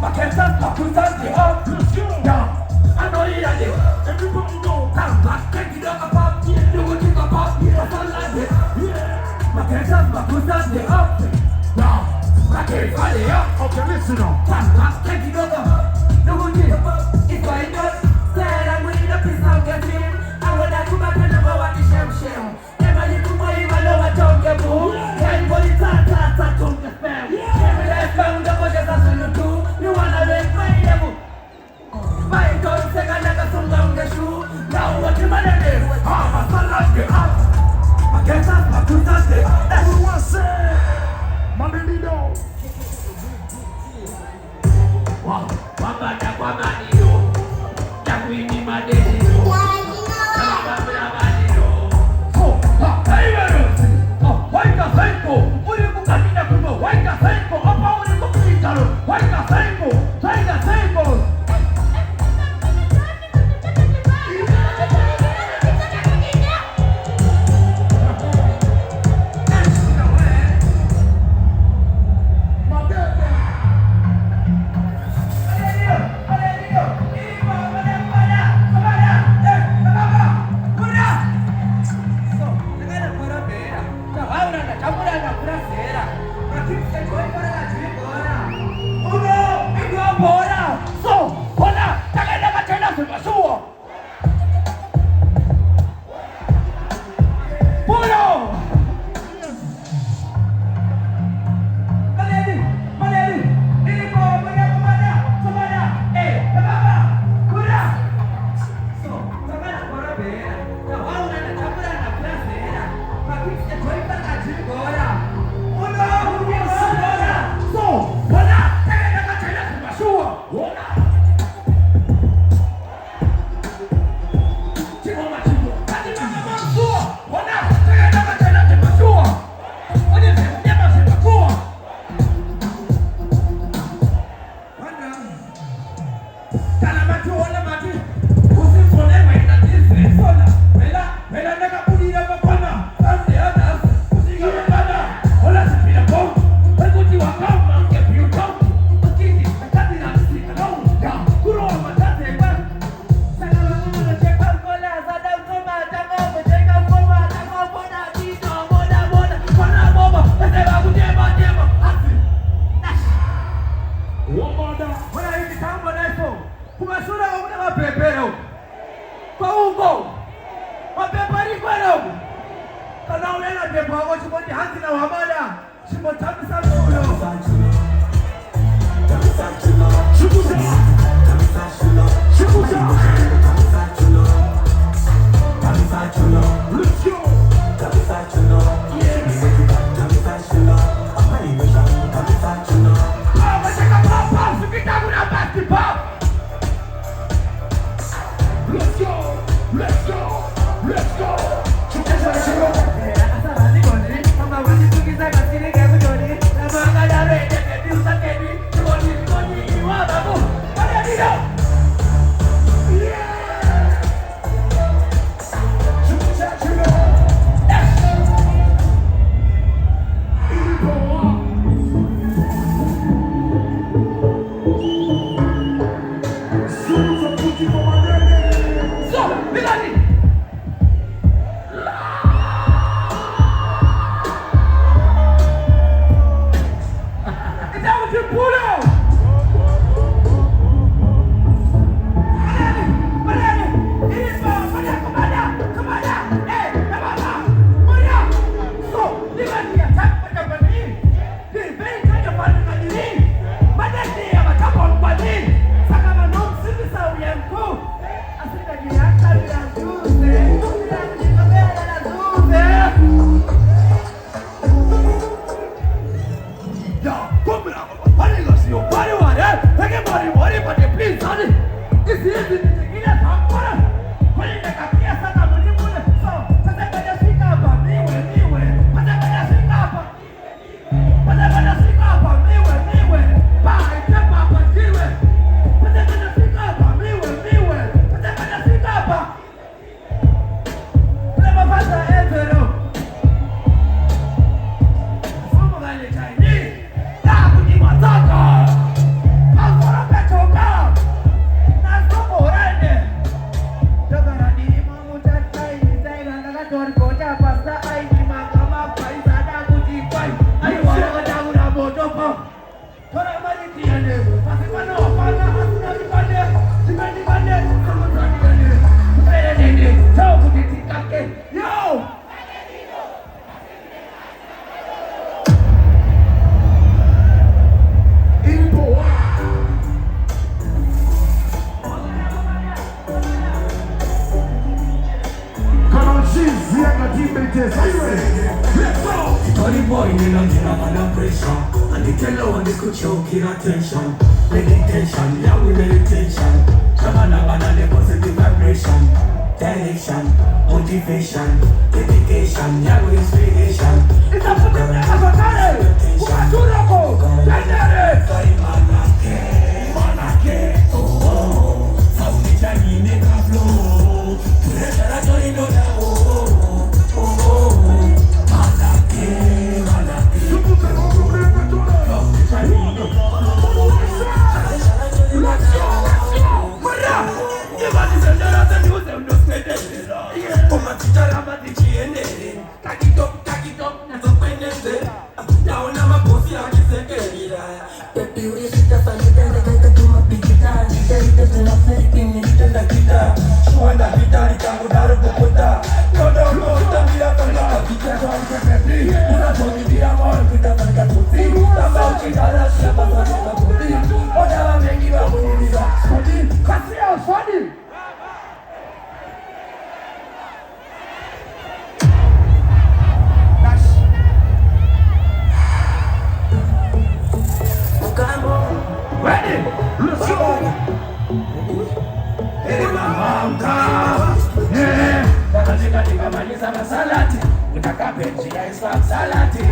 My cats are talking Sunday up. Yeah, I know you like it. Everybody know. I'm back, can't get up about. Do what you got about. I feel like it. My cats are talking Sunday up. Yeah, my cats are Sunday up. Okay, listen up. I'm back, can't get up about. Do what you got about. If I not said I'm winning a piece of get in, I would have to back and never want the sham. Never you could buy even though I don't get more. Can't body ta don't get fair. Every life found the budget as you do. You wanna make my level. My God, second like a song down the shoe. Now what you wanna do? I'm a son of the up. My guess is my good Sunday. That's what I say. My baby dog. Wow, wabada yo. Yakwini madeni yo. Waika Senko, uri kukamina kumo, Waika Senko, apa uri kukamitaru, Waika Senko, Waika Senko. Let's go. Tony boy, you know, under pressure. And the tell when they could show kid attention. Meditation, yeah, we meditation. Shabana, the positive vibration. Direction, motivation, dedication, yeah, we inspiration. It's a fucking attention. Manake, oh, Saudi make a flow. You know that, salati, nikakapenzi ya Islam salati,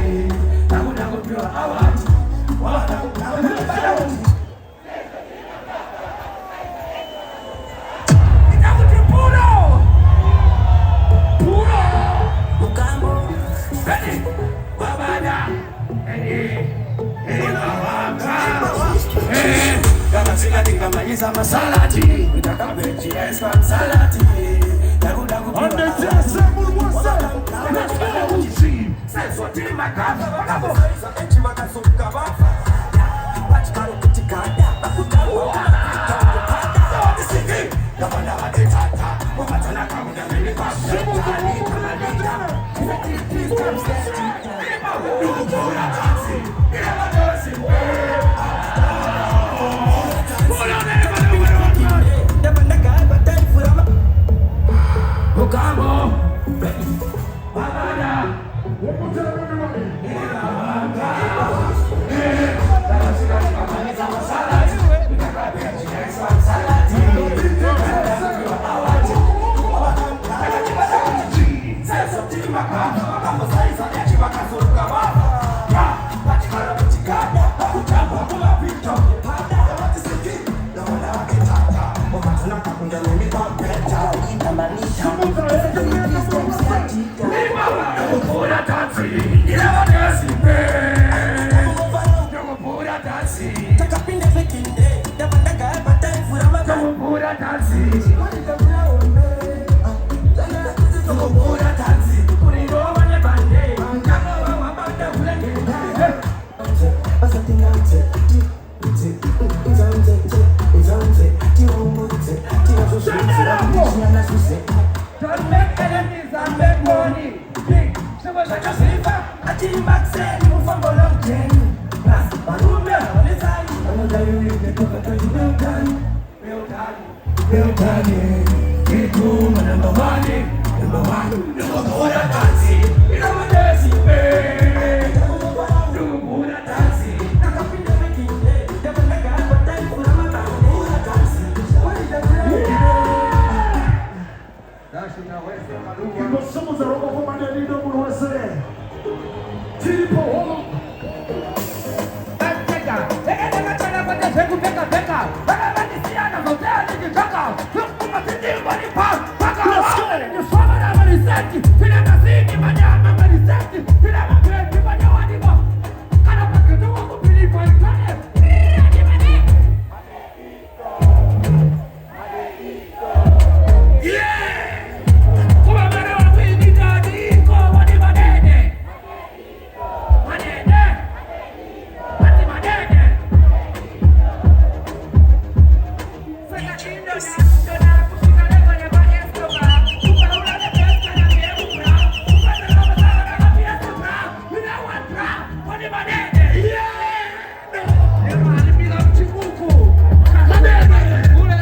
nangu pure awati, Kamaliza masalati, nikakapenzi ya Islam salati, nangu Don't make enemies and make money. Big, so much like a silver. I think back say you from a long chain. Plus, my room there all the time. I know that you need to go to the real time. Real time.